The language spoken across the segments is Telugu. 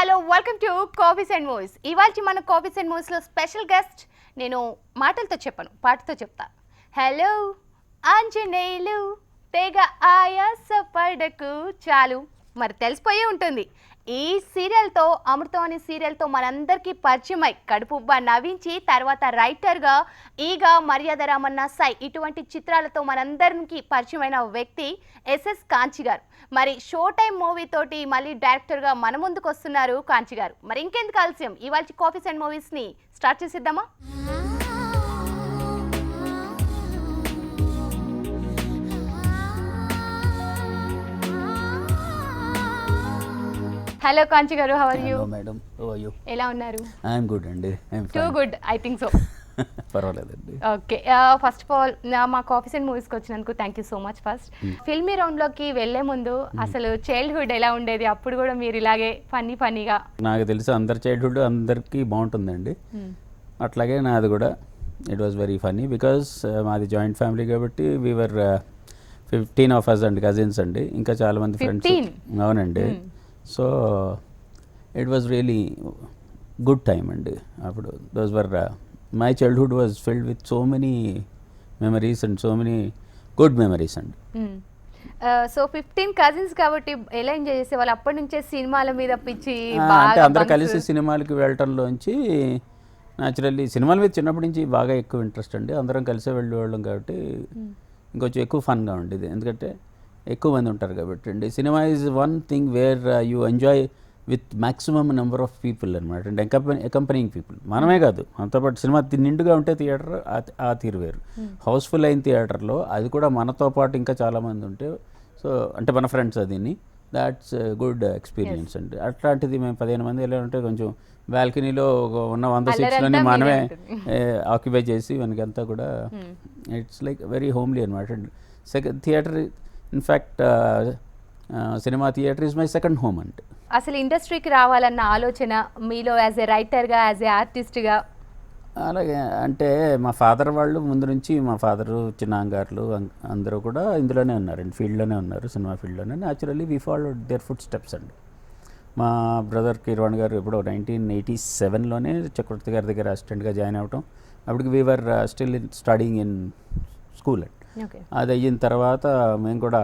Hello welcome to coffees and movies. ఇవాళ మన కాఫీస్ అండ్ మూవీస్లో స్పెషల్ గెస్ట్ నేను మాటలతో చెప్పను, పాటతో చెప్తా. హలో ఆంజనేయులు తెగ ఆయాస పడకు చాలు. మరి తెలిసిపోయే ఉంటుంది. ఈ సీరియల్తో, అమృతం అనే సీరియల్తో మనందరికీ పరిచయమై కడుపుబ్బా నవ్వించి తర్వాత రైటర్గా ఈగ, మర్యాద రామన్న, సై ఇటువంటి చిత్రాలతో మనందరికి పరిచయమైన వ్యక్తి ఎస్ఎస్ కాంచి గారు. మరి షో టైం మూవీ తోటి మళ్ళీ డైరెక్టర్గా మన ముందుకు వస్తున్నారు కాంచి గారు. మరి ఇంకెందుకు ఆలస్యం, ఇవాళ కాఫీస్ అండ్ మూవీస్ని స్టార్ట్ చేసేద్దామా? హలో కాంచి గారు, how are you? Hello madam, how are you? ఎలా ఉన్నారు? ఐఎమ్ గుడ్ అండి. Too good, I think so. పర్వాలేదండి. ఓకే, ఫస్ట్ ఆఫ్ ఆల్ మా కాఫీస్ అండ్ మూవీస్కి వచ్చినందుకు thank you so much. First filmy రౌండ్లోకి వెళ్ళే ముందు అసలు చైల్డ్హుడ్ ఎలా ఉండేది? అప్పుడు కూడా మీరు ఇలాగే ఫన్నీగా? నాకు తెలిసి అందరి చైల్డ్హుడ్ అందరికీ బాగుంటుందండి. అట్లాగే నాది కూడా it was very funny because మాది జాయింట్ ఫ్యామిలీ కాబట్టి వీవర్ 15 ఆఫ్ అస్ అండి, కజిన్స్ అండి, ఇంకా చాలామంది ఫ్రెండ్స్. అవునండి. So it was really good time అండి. అప్పుడు those were my childhood was filled with so many memories and so many good memories అండి. సో 15 కజిన్స్ కాబట్టి ఎలా ఎంజాయ్ చేసేవాళ్ళు? అప్పటి నుంచే సినిమాల మీద పిచ్చి అంటే అందరూ కలిసి సినిమాలకి వెళ్ళటంలోంచి న్యాచురల్లీ సినిమాల మీద చిన్నప్పటి నుంచి బాగా ఎక్కువ ఇంట్రెస్ట్ అండి. అందరం కలిసే వెళ్ళేవాళ్ళం కాబట్టి ఇంకొంచెం ఎక్కువ ఫన్గా ఉండేది, ఎందుకంటే ఎక్కువ మంది ఉంటారు కాబట్టి అండి. Cinema is one thing where you enjoy with maximum number of people అనమాట, అండ్ అకంపెనింగ్ పీపుల్. మనమే కాదు, మనతో సినిమా నిండుగా ఉంటే థియేటర్ ఆ తీరు వేరు. హౌస్ఫుల్ అయిన థియేటర్లో అది కూడా మనతో పాటు ఇంకా చాలామంది ఉంటే, సో అంటే మన ఫ్రెండ్స్, అదిని దాట్స్ గుడ్ ఎక్స్పీరియన్స్ అండి. అట్లాంటిది మేము 15 మంది ఎలా ఉంటే కొంచెం బాల్కనీలో ఉన్న 100 సీట్స్లోని మనమే ఆక్యుపై చేసి మనకంతా కూడా ఇట్స్ లైక్ వెరీ హోమ్లీ అనమాట. Second theatre, in fact cinema theatre is my second home అంటే. అసలు ఇండస్ట్రీకి రావాలన్న ఆలోచన మీలో యాజ్ ఏ రైటర్గా, యాజ్ ఏ ఆర్టిస్ట్గా? అలాగే అంటే మా ఫాదర్ వాళ్ళు ముందు నుంచి, మా ఫాదరు, చిన్నాంగారులు అందరూ కూడా ఇందులోనే ఉన్నారండి, ఫీల్డ్లోనే ఉన్నారు, సినిమా ఫీల్డ్లోనే. Naturally we followed their footsteps అండి. మా బ్రదర్ కిరణ్ గారు ఎప్పుడో 1987లోనే చక్రవర్తి గారి దగ్గర అసిస్టెంట్గా జాయిన్ అవ్వటం. అప్పటికి we were still studying in school అండి. అది అయిన తర్వాత మేము కూడా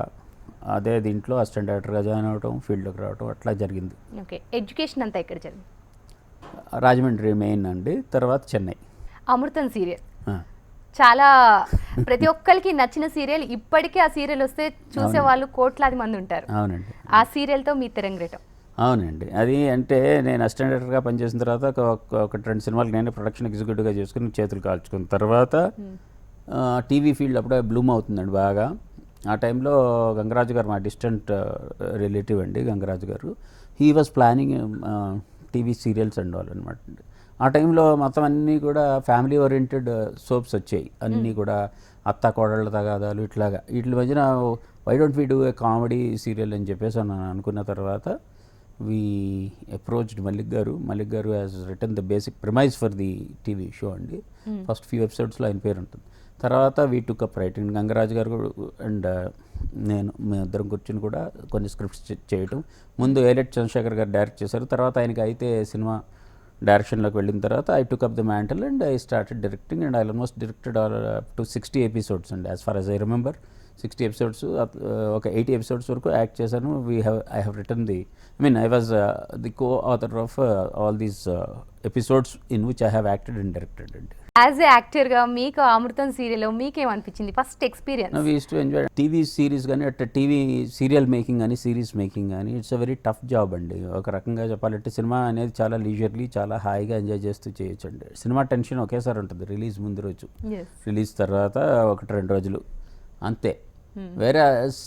అదే దీంట్లో అసిస్టెంట్ డైరెక్టర్గా జాయిన్ అవ్వటం, ఫీల్డ్లోకి రావటం అట్లా జరిగింది. ఓకే, ఎడ్యుకేషన్ అంతా ఎక్కడ జరిగింది? రాజమండ్రి మెయిన్ అండి, తర్వాత చెన్నై. అమృతం సీరియల్ చాలా ప్రతి ఒక్కరికి నచ్చిన సీరియల్. ఇప్పటికీ ఆ సీరియల్ వస్తే చూసే వాళ్ళు కోట్లాది మంది ఉంటారు. అవునండి. ఆ సీరియల్తో మీ తెరంగేటం? అవునండి. అది అంటే నేను అసిస్టెంట్ డైరెక్టర్గా పనిచేసిన తర్వాత ఒక 2 సినిమాలు నేనే ప్రొడక్షన్ ఎగ్జిక్యూటివ్గా చేసుకుని చేతులు కాల్చుకున్న తర్వాత టీవీ ఫీల్డ్ అప్పుడే బ్లూమ్ అవుతుందండి బాగా. ఆ టైంలో గంగరాజు గారు, మా డిస్టెంట్ రిలేటివ్ అండి గంగరాజు గారు, he was planning TV serials and వాళ్ళు అనమాట. ఆ టైంలో మొత్తం అన్నీ కూడా ఫ్యామిలీ ఓరియంటెడ్ సోప్స్ వచ్చాయి, అన్నీ కూడా అత్త కోడళ్ళ తగాదాలు ఇట్లాగా. వీటి మధ్యన why don't we do a comedy serial అని చెప్పేసి అనుకున్న తర్వాత we approached Mallik garu has written the basic premise for the TV show అండి. ఫస్ట్ ఫ్యూ ఎపిసోడ్స్లో ఆయన పేరు ఉంటుంది. తర్వాత we took up writing, Gangaraju garu and మేమిద్దరం కూర్చుని కూడా కొన్ని స్క్రిప్ట్స్ చేయటం. ముందు ఏలెట్ చంద్రశేఖర్ గారు డైరెక్ట్ చేశారు, తర్వాత ఆయనకి అయితే సినిమా డైరెక్షన్లోకి వెళ్ళిన తర్వాత I took up the mantle and I started directing and I almost directed up to 60 episodes అండి. As far as I remember 60 episodes, ఒక 80 ఎపిసోడ్స్ వరకు యాక్ట్ చేశాను. I have written I was the co-author of all these episodes in which I have acted and directed. As a యాక్టర్గా మీకు అమృతం సీరియల్లో మీకేమనిపించింది first experience? We used to enjoy TV series కానీ, అట్లా టీవీ సీరియల్ మేకింగ్ కానీ, సిరీస్ మేకింగ్ కానీ, it's a very tough job అండి. ఒక రకంగా చెప్పాలంటే సినిమా అనేది చాలా లీజర్లీ, చాలా హాయిగా ఎంజాయ్ చేస్తూ చేయొచ్చు అండి. సినిమా టెన్షన్ ఒకేసారి ఉంటుంది, రిలీజ్ ముందు రోజు, రిలీజ్ తర్వాత 1-2 రోజులు అంతే. వేరే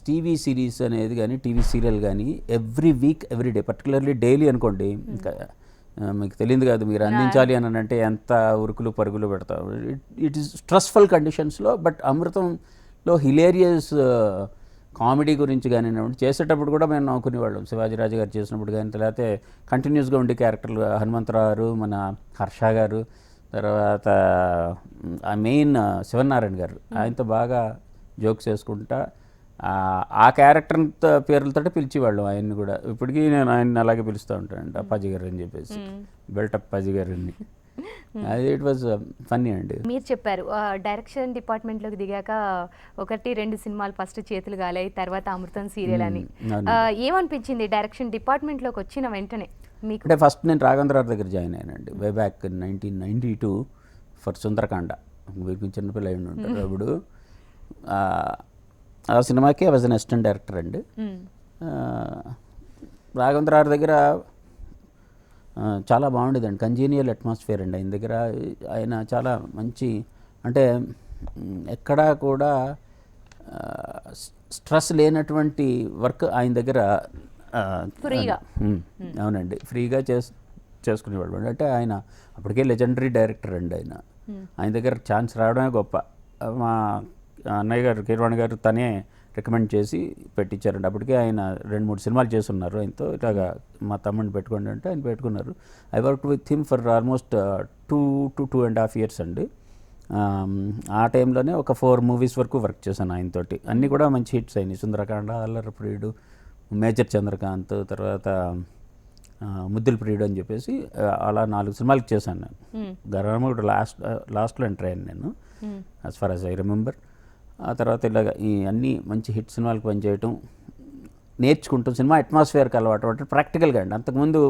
టీవీ సిరీస్ అనేది కానీ, టీవీ సీరియల్ కానీ every week, every day, particularly daily అనుకోండి, ఇంకా మీకు తెలియదు కాదు, మీరు అందించాలి అని అంటే ఎంత ఉరుకులు పరుగులు పెడతాం. ఇట్ ఈస్ స్ట్రెస్ఫుల్ కండిషన్స్లో. బట్ అమృతంలో హిలేరియస్ కామెడీ గురించి కానీ చేసేటప్పుడు కూడా మేము నవ్వుకునేవాళ్ళం. శివాజీరాజు గారు చేసినప్పుడు కానీ, లేకపోతే కంటిన్యూస్గా ఉండే క్యారెక్టర్లు హనుమంతరావు గారు, మన హర్ష గారు, తర్వాత మెయిన్ శివనారాయణ గారు, ఆయనతో బాగా జోక్స్ వేసుకుంటా ఆ క్యారెక్టర్ పేర్లతో పిలిచేవాళ్ళం ఆయన్ని కూడా. ఇప్పటికీ నేను ఆయన్ని అలాగే పిలుస్తూ ఉంటాను, అప్పాజీ గారు అని చెప్పేసి, బెల్ట్ అప్పాజీ గారు అని. అది ఇట్ వాజ్ ఫన్నీ అండి. మీరు చెప్పారు డైరెక్షన్ డిపార్ట్మెంట్లోకి దిగాక 1-2 సినిమాలు ఫస్ట్ చేతులు గాలాయి, తర్వాత అమృతం సీరియల్ అని. ఏమనిపించింది డైరెక్షన్ డిపార్ట్మెంట్లోకి వచ్చిన వెంటనే మీకు? అంటే ఫస్ట్ నేను రాఘవేంద్ర దగ్గర జాయిన్ అయ్యానండి, వే బ్యాక్ 1992 ఫర్ సుందరకాండ. మీరు చిన్నపిల్ల అయి ఉంటారు అప్పుడు. ఆ సినిమాకి వాజ్ అన్ అసిస్టెంట్ డైరెక్టర్ అండి. రాఘవేంద్ర గారి దగ్గర చాలా బాగుండేదండి, కంజీనియల్ అట్మాస్ఫియర్ అండి ఆయన దగ్గర. ఆయన చాలా మంచి, అంటే ఎక్కడా కూడా స్ట్రెస్ లేనటువంటి వర్క్ ఆయన దగ్గర. ఫ్రీగా. అవునండి, ఫ్రీగా చేసుకునేవాడు. అంటే ఆయన అప్పటికే లెజెండరీ డైరెక్టర్ అండి ఆయన. ఆయన దగ్గర ఛాన్స్ రావడమే గొప్ప. మా అన్నయ్య గారు కీరవాణి గారు తనే రికమెండ్ చేసి పెట్టించారండి. అప్పటికే ఆయన 2-3 సినిమాలు చేస్తున్నారు ఆయనతో. ఇలాగా మా తమ్ముడిని పెట్టుకోండి అంటే ఆయన పెట్టుకున్నారు. I work with him for almost 2 to 2.5 years అండి. ఆ టైంలోనే ఒక 4 movies వరకు వర్క్ చేశాను ఆయనతోటి. అన్నీ కూడా మంచి హిట్స్ అయినాయి. సుందరకాండ, అల్లరి ప్రియుడు, మేజర్ చంద్రకాంత్, తర్వాత ముద్దుల ప్రియుడు అని చెప్పేసి అలా 4 సినిమాలకు చేశాను నేను. గర్వముడు లాస్ట్లో ఎంటర్ అయ్యాను నేను, as far as I remember. ఆ తర్వాత ఇలాగ ఈ అన్నీ మంచి హిట్ సినిమాలకు పనిచేయటం, నేర్చుకుంటాం, సినిమా అట్మాస్ఫియర్కి అలవాటు అంటే ప్రాక్టికల్గా అండి. అంతకుముందు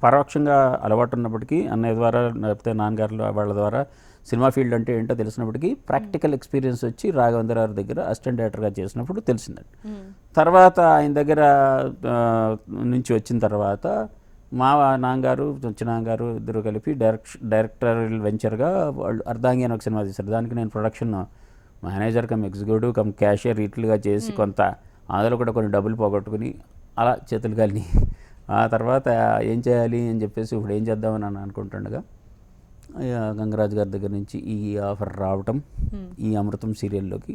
పరోక్షంగా అలవాటు ఉన్నప్పటికీ అన్నయ్య ద్వారా, లేకపోతే నాన్నగారు వాళ్ళ ద్వారా సినిమా ఫీల్డ్ అంటే ఏంటో తెలిసినప్పటికీ ప్రాక్టికల్ ఎక్స్పీరియన్స్ వచ్చి రాఘవేంద్ర గారి దగ్గర అసిస్టెంట్ డైరెక్టర్గా చేసినప్పుడు తెలిసిందండి. తర్వాత ఆయన దగ్గర నుంచి వచ్చిన తర్వాత మా నాన్నగారు, నాన్నగారు ఇద్దరు కలిపి డైరెక్టరల్ వెంచర్గా వాళ్ళు అర్ధాంగి అని ఒక సినిమా తీశారు. దానికి నేను production manager cum executive cum cashier ఇట్లుగా చేసి కొంత అందులో కూడా కొన్ని డబ్బులు పోగొట్టుకుని అలా చేతులు కాలిని. ఆ తర్వాత ఏం చేయాలి అని చెప్పేసి ఇప్పుడు ఏం చేద్దామని అని అనుకుంటుండగా గంగరాజు గారి దగ్గర నుంచి ఈ ఆఫర్ రావటం, ఈ అమృతం సీరియల్లోకి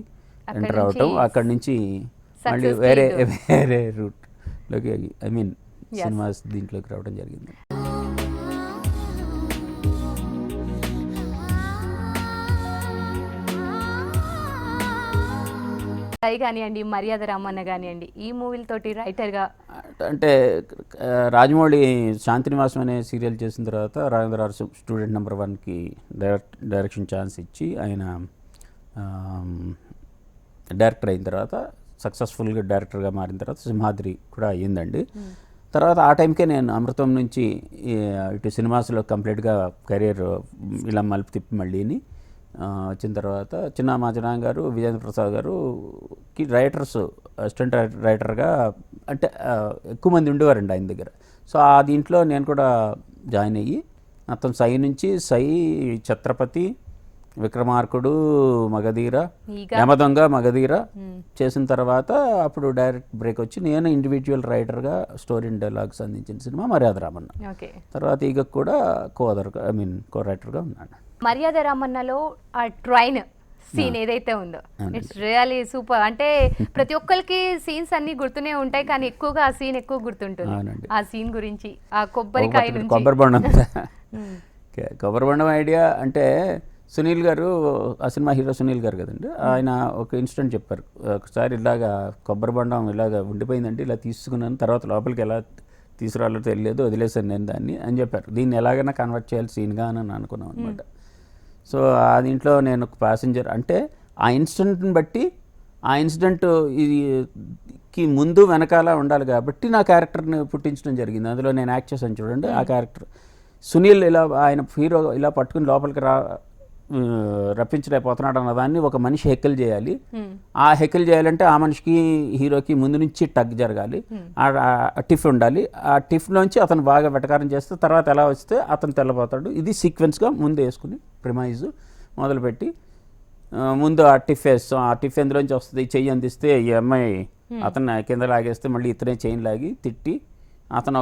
ఎంటర్ అవటం, అక్కడి నుంచి మళ్ళీ వేరే రూట్లోకి, ఐ మీన్ సినిమాస్ దీంట్లోకి రావడం జరిగింది. సాయి కానివ్వండి, మర్యాద రామన్న కానివ్వండి, ఈ మూవీలతోటి రైటర్గా అంటే రాజమౌళి శాంతినివాసం అనే సీరియల్ చేసిన తర్వాత రాఘవేంద్ర స్టూడెంట్ నెంబర్ 1కి డైరెక్షన్ ఛాన్స్ ఇచ్చి ఆయన డైరెక్టర్ అయిన తర్వాత సక్సెస్ఫుల్గా డైరెక్టర్గా మారిన తర్వాత సింహాద్రి కూడా అయ్యిందండి. తర్వాత ఆ టైంకే నేను అమృతం నుంచి ఇటు సినిమాస్లో కంప్లీట్గా కెరీర్ ఇలా మలుపు తిప్పి మళ్ళీని వచ్చిన తర్వాత మా చిన్న గారు, విజేంద్ర ప్రసాద్ గారుకి రైటర్స్, అసిస్టెంట్ రైటర్గా అంటే ఎక్కువ మంది ఉండేవారండి ఆయన దగ్గర. సో ఆ దీంట్లో నేను కూడా జాయిన్ అయ్యి మొత్తం సై నుంచి ఛత్రపతి, విక్రమార్కుడు, మగధీర, యమదొంగ, మగధీర చేసిన తర్వాత అప్పుడు డైరెక్ట్ బ్రేక్ వచ్చి నేను ఇండివిజువల్ రైటర్గా స్టోరీ అండ్ డైలాగ్స్ అందించిన సినిమా మర్యాద రామన్న. తర్వాత ఈగ కూడా కో రైటర్గా ఉన్నాను. మర్యాద రామన్నలో ఆ ట్రైన్ సీన్ ఏదైతే ఉందో ఇట్స్ రియల్లీ సూపర్. అంటే ప్రతి ఒక్కరికి సీన్స్ అన్ని గుర్తునే ఉంటాయి, కానీ ఎక్కువగా ఆ సీన్ ఎక్కువ గుర్తుంటుంది. ఆ సీన్ గురించి, ఆ కొబ్బరికాయ నుంచి కొబ్బరి బొండం ఐడియా అంటే సునీల్ గారు, ఆ సినిమా హీరో సునీల్ గారు కదండి, ఆయన ఒక ఇన్సిడెంట్ చెప్పారు. ఒకసారి ఇలాగా కొబ్బరి బొండం ఇలాగ ఉండిపోయిందండి, ఇలా తీసుకున్నాను, తర్వాత లోపలికి ఎలా తీసుకురాలో తెలియదు, వదిలేసాను నేను దాన్ని అని చెప్పారు. దీన్ని ఎలాగైనా కన్వర్ట్ చేయాలి సీన్గా అని అనుకున్నాం అనమాట. సో ఆ దీంట్లో నేను ఒక ప్యాసింజర్, అంటే ఆ ఇన్సిడెంట్ని బట్టి ఆ ఇన్సిడెంట్ ఇదికి ముందు వెనకాల ఉండాలి కాబట్టి నా క్యారెక్టర్ని పుట్టించడం జరిగింది. అందులో నేను యాక్ట్ చేశాను చూడండి, ఆ క్యారెక్టర్ సునీల్ ఇలా ఆయన హీరో ఇలా పట్టుకుని లోపలికి రప్పించలేకపోతున్నాడు అన్నదాన్ని ఒక మనిషి హెక్కలు చేయాలి. ఆ హెక్కలు చేయాలంటే ఆ మనిషికి హీరోకి ముందు నుంచి టగ్ జరగాలి, ఆ టిఫ్ ఉండాలి. ఆ టిఫ్లోంచి అతను బాగా వెటకారం చేస్తే తర్వాత ఎలా వస్తే అతను తెల్లబోతాడు. ఇది సీక్వెన్స్గా ముందు వేసుకుని ప్రిమైజ్ మొదలుపెట్టి ముందు ఆ టిఫ్ వేస్తాం. ఆ టిఫ్ ఎందులోంచి వస్తుంది, చెయ్యి అందిస్తే ఈ అమ్మాయి అతను కింద లాగేస్తే మళ్ళీ ఇతనే చైన్ లాగి తిట్టి అతను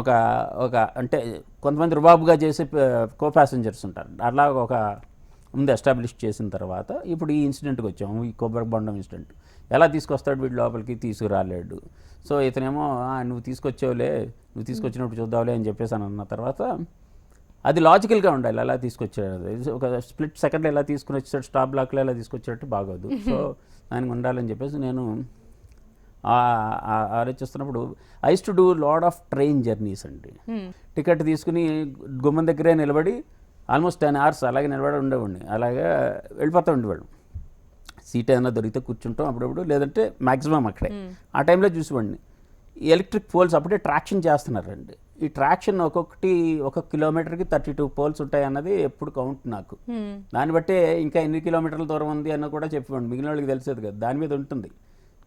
ఒక అంటే కొంతమంది రుబాబుగా చేసే కో ప్యాసింజర్స్ ఉంటారు, అలా ఒక ముందు ఎస్టాబ్లిష్ చేసిన తర్వాత ఇప్పుడు ఈ ఇన్సిడెంట్కి వచ్చాము. ఈ కొబ్బరి బొండం ఇన్సిడెంట్ ఎలా తీసుకొస్తాడు, వీడు లోపలికి తీసుకురాలేడు. సో ఇతనేమో నువ్వు తీసుకొచ్చినప్పుడు చూద్దాంలే అని చెప్పేసాను అన్న తర్వాత అది లాజికల్గా ఉండాలి. ఎలా తీసుకొచ్చాడు, ఒక స్ప్లిట్ సెకండ్లో ఎలా తీసుకుని వచ్చాడు, స్టాప్ బ్లాక్లో ఎలా తీసుకొచ్చేటట్టు బాగోదు. సో దానికి ఉండాలని చెప్పేసి నేను ఆలోచిస్తున్నప్పుడు I to do lot of train journeys అండి. టికెట్ తీసుకుని గుమ్మం దగ్గరే నిలబడి ఆల్మోస్ట్ 10 hours అలాగే నిలబడి ఉండేవాడిని. అలాగే వెళ్ళిపోతూ ఉండేవాళ్ళం. సీట్ ఏదైనా దొరికితే కూర్చుంటాం అప్పుడప్పుడు, లేదంటే మ్యాక్సిమం అక్కడే. ఆ టైంలో చూసేవాడిని. ఈ ఎలక్ట్రిక్ పోల్స్ అప్పుడే ట్రాక్షన్ చేస్తున్నారండి. ఈ ట్రాక్షన్ ఒక్కొక్కటి 1 kilometerకి 32 పోల్స్ ఉంటాయి అన్నది ఎప్పుడు కౌంట్ నాకు. దాన్ని బట్టే ఇంకా ఎన్ని కిలోమీటర్ల దూరం ఉంది అన్న కూడా చెప్పేవాడిని. మిగిలిన వాళ్ళకి తెలిసేది కదా, దాని మీద ఉంటుంది.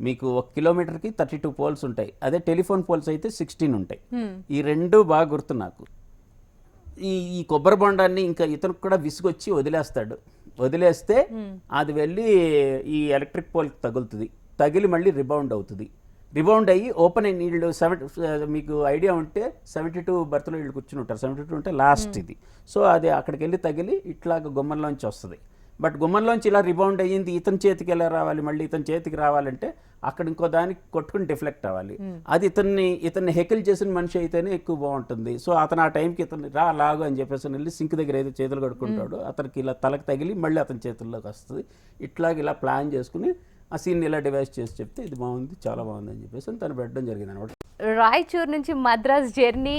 మీకు 1 kilometerకి 32 పోల్స్ ఉంటాయి. అదే టెలిఫోన్ పోల్స్ అయితే 16 ఉంటాయి. ఈ రెండు బాగా గుర్తు నాకు. ఈ కొబ్బరి బొండాన్ని ఇంకా ఇతనికి కూడా విసుగొచ్చి వదిలేస్తాడు. వదిలేస్తే అది వెళ్ళి ఈ ఎలక్ట్రిక్ పోల్కి తగులుతుంది. తగిలి మళ్ళీ రిబౌండ్ అవుతుంది. రిబౌండ్ అయ్యి ఓపెన్ అయిన వీళ్ళు మీకు ఐడియా ఉంటే 72 బర్త్లో వీళ్ళు కూర్చుని ఉంటారు. 72 ఉంటే లాస్ట్ ఇది. సో అది అక్కడికి వెళ్ళి తగిలి ఇట్లాగ గుమ్మంలోంచి వస్తుంది. బట్ గుమ్మంలోంచి ఇలా రిబౌండ్ అయ్యింది, ఇతని చేతికి ఎలా రావాలి, మళ్ళీ ఇతని చేతికి రావాలంటే అక్కడ ఇంకో దానికి కొట్టుకుని డిఫ్లెక్ట్ అవ్వాలి. అది ఇతన్ని హెకిల్ చేసిన మనిషి అయితేనే ఎక్కువ బాగుంటుంది. సో అతను ఆ టైంకి ఇతన్ని లాగు అని చెప్పేసి వెళ్ళి సింక్ దగ్గర ఏదో చేతులు కడుక్కుంటాడు. అతనికి ఇలా తలకు తగిలి మళ్ళీ అతని చేతుల్లోకి వస్తుంది. ఇలా ప్లాన్ చేసుకుని ఆ సీన్ ఇలా డివైస్ చేసి చెప్తే ఇది బాగుంది, చాలా బాగుంది అని చెప్పేసి తను పెట్టడం జరిగింది అనమాట. రాయచూర్ నుంచి మద్రాస్ జర్నీ,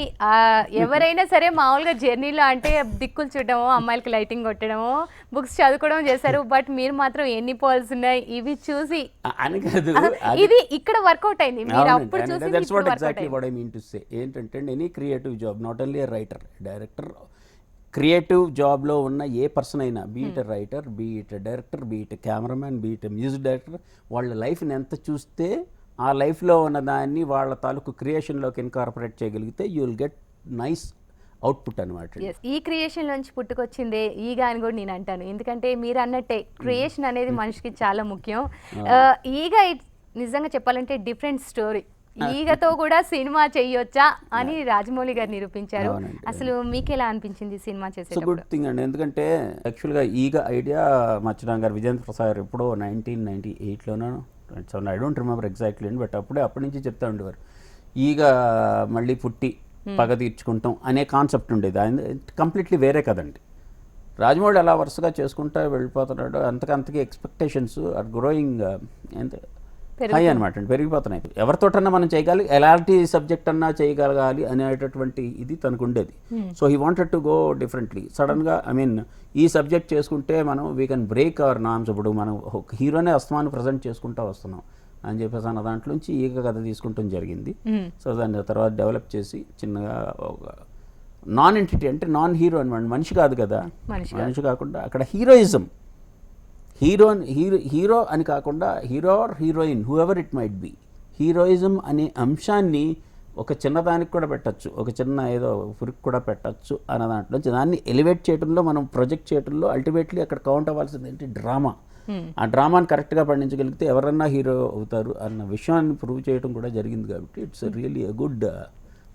ఎవరైనా సరే మామూలుగా జర్నీలో అంటే దిక్కులు చూడడము, అమ్మాయిలకి లైటింగ్ కొట్టడము, బుక్స్ చదువుకోవడం చేశారు. బట్ మీరు మాత్రం ఎన్ని పాల్స్ ఉన్నాయి ఇవి చూసి అని కాదు, ఇది ఇక్కడ వర్కౌట్ అయింది. మీరు అప్పుడు చూసి ఏంటంటే any creative job, not only writer, director, creative జాబ్లో ఉన్న ఏ పర్సన్ అయినా, beat writer, beat director, beat cameraman, beat music director, వాళ్ళ లైఫ్ని ఎంత చూస్తే ఆ లైఫ్లో ఉన్న దాన్ని వాళ్ళ తాలూకు క్రియేషన్లోకి ఇన్కార్పొరేట్ చేయగలిగితే you will get nice output అనమాట. ఈ క్రియేషన్ నుంచి పుట్టుకొచ్చిందే ఈగ అని కూడా నేను అంటాను. ఎందుకంటే మీరు అన్నట్టే క్రియేషన్ అనేది మనిషికి చాలా ముఖ్యం. ఈగ నిజంగా చెప్పాలంటే డిఫరెంట్ స్టోరీ. ఈగతో కూడా సినిమా చెయ్యొచ్చా అని రాజమౌళి గారు నిరూపించారు. అసలు మీకు ఎలా అనిపించింది సినిమా చేసేటప్పుడు? గుడ్ థింగ్ అండి. ఎందుకంటే యాక్చువల్గా ఈగ ఐడియా మచ్చిరామ్ గారు, విజేంద్ర ప్రసాద్ గారు ఎప్పుడో 1998లోనో 27, ఐ డోంట్ రిమెంబర్ ఎగ్జాక్ట్లీ అండి. బట్ అప్పటి నుంచి చెప్తా ఉండేవారు ఈగ మళ్ళీ పుట్టి పగ తీర్చుకుంటాం అనే కాన్సెప్ట్ ఉండేది. ఆయన కంప్లీట్లీ వేరే కదండి. రాజమౌళి అలా వరుసగా చేసుకుంటూ వెళ్ళిపోతున్నాడు. అంతకంతకీ ఎక్స్పెక్టేషన్స్ ఆర్ గ్రోయింగ్ హై అనమాట అండి, పెరిగిపోతున్నాయి. ఎవరితోటన్నా మనం చేయగలి, ఎలాంటి సబ్జెక్ట్ అన్నా చేయగలగాలి అనేటటువంటి ఇది తనకు ఉండేది. So he wanted to go differently. సడన్గా ఈ సబ్జెక్ట్ చేసుకుంటే మనం we can break our norms. ఇప్పుడు మనం హీరోనే అస్తమాన్ని ప్రజెంట్ చేసుకుంటూ వస్తున్నాం అని చెప్పేసి అన్న దాంట్లోంచి ఈగ కథ తీసుకుంటాం జరిగింది. సో దాని తర్వాత డెవలప్ చేసి చిన్నగా ఒక నాన్ ఎంటిటీ, అంటే నాన్ హీరో అనమాట, మనిషి కాదు కదా, మనిషి కాకుండా అక్కడ హీరోయిజం, హీరో అని కాకుండా hero or heroine whoever it might be, heroism అనే అంశాన్ని ఒక చిన్నదానికి కూడా పెట్టచ్చు, ఒక చిన్న ఏదో పురికి కూడా పెట్టచ్చు అన్న దాంట్లో దాన్ని ఎలివేట్ చేయడంలో, మనం ప్రొజెక్ట్ చేయడంలో అల్టిమేట్లీ అక్కడ కౌంట్ అవ్వాల్సింది ఏంటి, డ్రామా. ఆ డ్రామాని కరెక్ట్గా పండించగలిగితే ఎవరన్నా హీరో అవుతారు అన్న విషయాన్ని ప్రూవ్ చేయడం కూడా జరిగింది. కాబట్టి it's really a good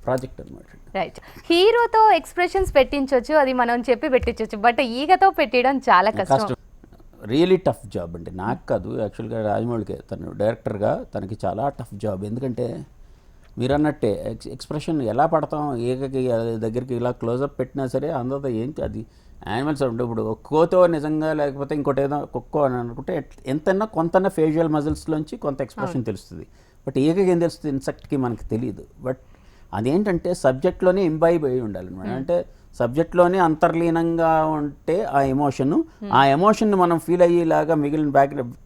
project అనమాట. రైట్. హీరోతో ఎక్స్ప్రెషన్స్ పెట్టించవచ్చు, అది మనం చెప్పి పెట్టించవచ్చు. బట్ ఈగతో పెట్టడం చాలా కష్టం. రియలీ టఫ్ జాబ్ అండి. నాకు కాదు, యాక్చువల్గా రాజమౌళికి, తను డైరెక్టర్గా తనకి చాలా టఫ్ జాబ్. ఎందుకంటే మీరు అన్నట్టే ఎక్స్ప్రెషన్ ఎలా పడతాం, ఏకకి దగ్గరికి ఇలా క్లోజప్ పెట్టినా సరే అందరితో ఏంటి అది యానిమల్స్ ఉంటే, ఇప్పుడు కోతో నిజంగా లేకపోతే ఇంకోటి ఏదో కుక్కో అని అనుకుంటే ఎంతన్నా కొంతన్నా ఫేషియల్ మజిల్స్లోంచి కొంత ఎక్స్ప్రెషన్ తెలుస్తుంది. బట్ ఏకకి ఏం తెలుస్తుంది, ఇన్సెక్ట్కి మనకి తెలియదు. బట్ అదేంటంటే సబ్జెక్ట్లోనే ఇంబైబ్ అయి ఉండాలన్నమాట. అంటే సబ్జెక్ట్లోనే అంతర్లీనంగా ఉంటే ఆ ఎమోషన్ని మనం ఫీల్ అయ్యేలాగా మిగిలిన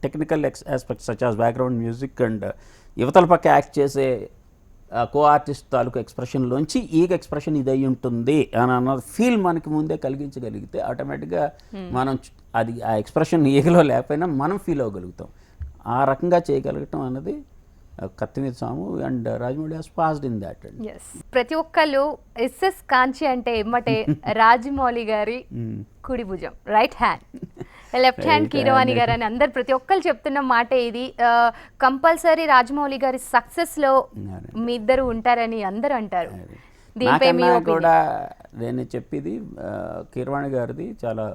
technical aspects such as background music and యువతల పక్క యాక్ట్ చేసే కో ఆర్టిస్ట్ తాలూకు ఎక్స్ప్రెషన్లోంచి ఈగ ఎక్స్ప్రెషన్ ఇది అయి ఉంటుంది అని అన్న ఫీల్ మనకి ముందే కలిగించగలిగితే ఆటోమేటిక్గా మనం అది ఆ ఎక్స్ప్రెషన్ ఈగలో లేకపోయినా మనం ఫీల్ అవ్వగలుగుతాం. ఆ రకంగా చేయగలగటం అన్నది కత్తిమీద సాము and Rajamouli has passed in that. ప్రతి ఒక్కళ్ళు ఎస్ఎస్ కాంచి అంటే ఎమ్మటే రాజమౌళి గారి కుడి భుజం, right hand, left hand Keeravani గారు అని అందరు ప్రతి ఒక్కరు చెప్తున్న మాటే ఇది. కంపల్సరీ రాజమౌళి గారి సక్సెస్ లో మీ ఇద్దరు ఉంటారని అందరూ అంటారు. దీనిపై కూడా నేను చెప్పేది కీరవాణి గారిది చాలా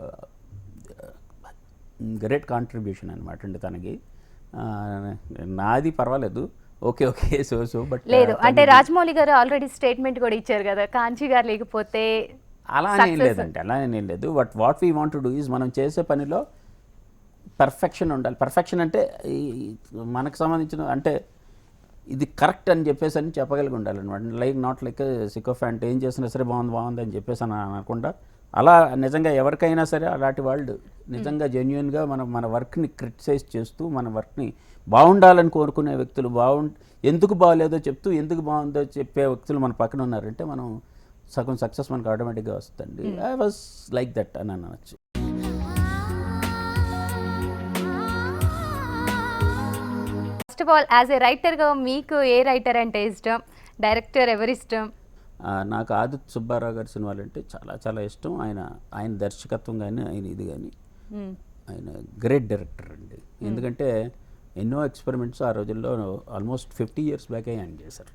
గ్రేట్ కాంట్రిబ్యూషన్ అనమాట అండి తనకి. నాది పర్వాలేదు, ఓకే సో బట్ లేదు అంటే రాజమౌళి గారు ఆల్రెడీ స్టేట్మెంట్ కూడా ఇచ్చారు కదా, కాంచి గారు లేకపోతే అలానే లేదంటే అలానే లేదు. But what we want to do is మనం చేసే పనిలో పర్ఫెక్షన్ ఉండాలి. పర్ఫెక్షన్ అంటే మనకు సంబంధించిన అంటే ఇది కరెక్ట్ అని చెప్పేసి అని చెప్పగలిగి ఉండాలన్నమాట. లైక్ నాట్ లైక్ సికోఫాంట్ ఏం చేసినా సరే బాగుంది అని చెప్పేసి అని అనకుండా, అలా నిజంగా ఎవరికైనా సరే అలాంటి వాళ్ళు నిజంగా జెన్యున్గా మన వర్క్ని క్రిటిసైజ్ చేస్తూ మన వర్క్ని బాగుండాలని కోరుకునే వ్యక్తులు, ఎందుకు బాగలేదో చెప్తూ ఎందుకు బాగుందో చెప్పే వ్యక్తులు మన పక్కన ఉన్నారంటే మనం సగం సక్సెస్ మనకు ఆటోమేటిక్గా వస్తుంది. ఐ వాజ్ లైక్ దట్ అని అనవచ్చు. First of all as a రైటర్గా మీకు ఏ రైటర్ అంటే ఇష్టం, డైరెక్టర్ ఎవరి ఇష్టం? నాకు ఆదిత్య సుబ్బారావు గారి సినిమాలు అంటే చాలా చాలా ఇష్టం. ఆయన దర్శకత్వం కానీ ఆయన ఇది కానీ ఆయన గ్రేట్ డైరెక్టర్ అండి. ఎందుకంటే ఎన్నో ఎక్స్పెరిమెంట్స్ ఆ రోజుల్లో ఆల్మోస్ట్ 50 years బ్యాక్ ఆయన చేశారు.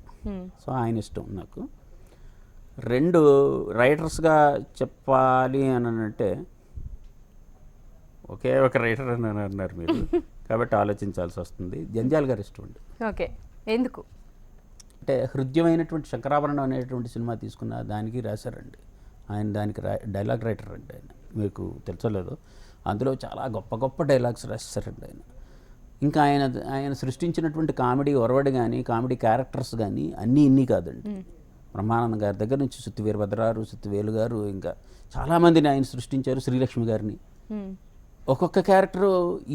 సో ఆయన ఇష్టం నాకు. 2 రైటర్స్గా చెప్పాలి అని అంటే ఒకే ఒక రైటర్ అని అన్నారు మీరు కాబట్టి ఆలోచించాల్సి వస్తుంది. జంజాల్ గారు ఇష్టం అండి. ఓకే, ఎందుకు అంటే హృదయమైనటువంటి శంకరాభరణం అనేటువంటి సినిమా తీసుకున్న దానికి రాశారండి ఆయన. దానికి డైలాగ్ రైటర్ అండి ఆయన, మీకు తెలుసలేదు. అందులో చాలా గొప్ప గొప్ప డైలాగ్స్ రాశారండి ఆయన. ఇంకా ఆయన సృష్టించినటువంటి కామెడీ ఒరవడి కానీ కామెడీ క్యారెక్టర్స్ కానీ ఇన్ని కాదండి. బ్రహ్మానందం గారి దగ్గర నుంచి సుత్తి వీరభద్రారు, సుత్తి వేలు గారు, ఇంకా చాలామందిని ఆయన సృష్టించారు. శ్రీలక్ష్మి గారిని. ఒక్కొక్క క్యారెక్టరు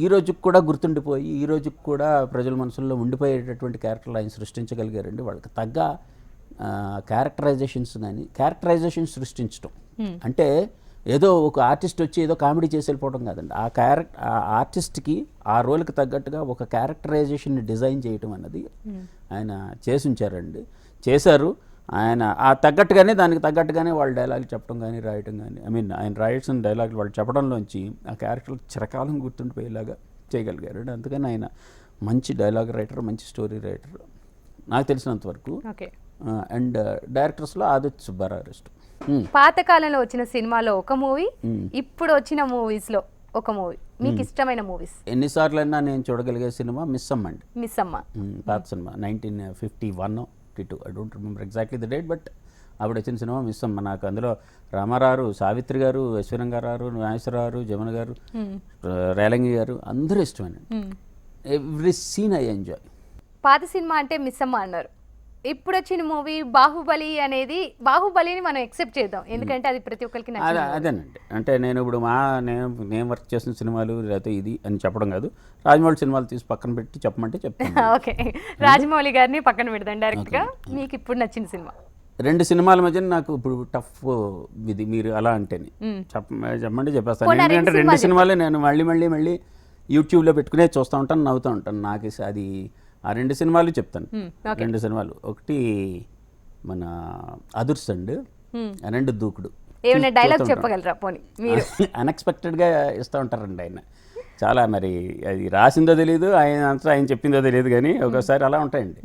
ఈ రోజుకి కూడా గుర్తుండిపోయి ఈ రోజుకి కూడా ప్రజల మనసుల్లో ఉండిపోయేటటువంటి క్యారెక్టర్లు ఆయన సృష్టించగలిగారండి. వాళ్ళకి తగ్గ క్యారెక్టరైజేషన్ సృష్టించడం అంటే ఏదో ఒక ఆర్టిస్ట్ వచ్చి ఏదో కామెడీ చేసి వెళ్ళిపోవడం కాదండి. ఆ ఆర్టిస్ట్కి ఆ రోల్కి తగ్గట్టుగా ఒక క్యారెక్టరైజేషన్ని డిజైన్ చేయటం అన్నది ఆయన చేశారండి. చేశారు ఆయన. ఆ తగ్గట్టుగానే దానికి తగ్గట్టుగానే వాళ్ళు డైలాగులు చెప్పడం కానీ రాయటం కానీ, ఆయన రాయాల్సిన డైలాగులు వాళ్ళు చెప్పడంలోంచి ఆ క్యారెక్టర్లు చిరకాలం గుర్తుండిపోయేలాగా చేయగలిగారు. అందుకని ఆయన మంచి డైలాగ్ రైటర్, మంచి స్టోరీ రైటర్ నాకు తెలిసినంతవరకు. అండ్ డైరెక్టర్స్లో ఆదిత్య సుబ్బారావు ఇష్టం. పాతకాలంలో వచ్చిన సినిమాలో ఒక మూవీ, ఇప్పుడు వచ్చిన మూవీస్లో ఒక మూవీ, మీకు ఇష్టమైన మూవీస్? ఎన్నిసార్లైనా నేను చూడగలిగే సినిమా మిస్ అమ్మ అండి. మిస్ అమ్మ పాత cinema 1951 52, I don't remember exactly the date, but అప్పుడు వచ్చిన సినిమా మిస్ అమ్మ. నాకు అందులో రామారావు, సావిత్రి గారు, యశ్వరంగారావు, నాగేశ్వరరావు, జమున గారు, రేలంగి గారు అందరూ ఇష్టమేనండి. Every scene I enjoy. పాత సినిమా అంటే మిస్ అమ్మ అన్నారు. ఇప్పుడు వచ్చిన మూవీ బాహుబలి అనేది, బాహుబలిని మనం ఎక్సెప్ట్ చేద్దాం ఎందుకంటే అది ప్రతి ఒక్కరికి నచ్చింది. అదేనండి. అంటే నేను ఇప్పుడు నేను వర్క్ చేసిన సినిమాలు లేకపోతే ఇది అని చెప్పడం కాదు, రాజమౌళి సినిమాలు తీసి పక్కన పెట్టి చెప్పమంటే చెప్తాను. ఓకే, రాజమౌళి గారిని పక్కన పెడదాం డైరెక్ట్గా. మీకు ఇప్పుడు నచ్చిన సినిమా? 2 సినిమాల మధ్య నాకు ఇప్పుడు టఫ్ ఇది మీరు అలా అంటేనే చెప్పమంటే చెప్పేస్తాను. ఎందుకంటే 2 సినిమాలే నేను మళ్ళీ యూట్యూబ్లో పెట్టుకునే చూస్తూ ఉంటాను, నవ్వుతూ ఉంటాను. నాకు అది ఆ 2 సినిమాలు చెప్తాను. 2 సినిమాలు, ఒకటి మన అదుర్స్ అండ్ 2 దూకుడు. ఏమైనా డైలాగ్ చెప్పగలరా పోనీ మీరు? అన్ఎక్స్పెక్టెడ్గా ఇస్తూ ఉంటారండి ఆయన. చాలా మరి అది రాసిందో తెలియదు, ఆయన చెప్పిందో తెలియదు, కానీ ఒకసారి అలా ఉంటాయండి.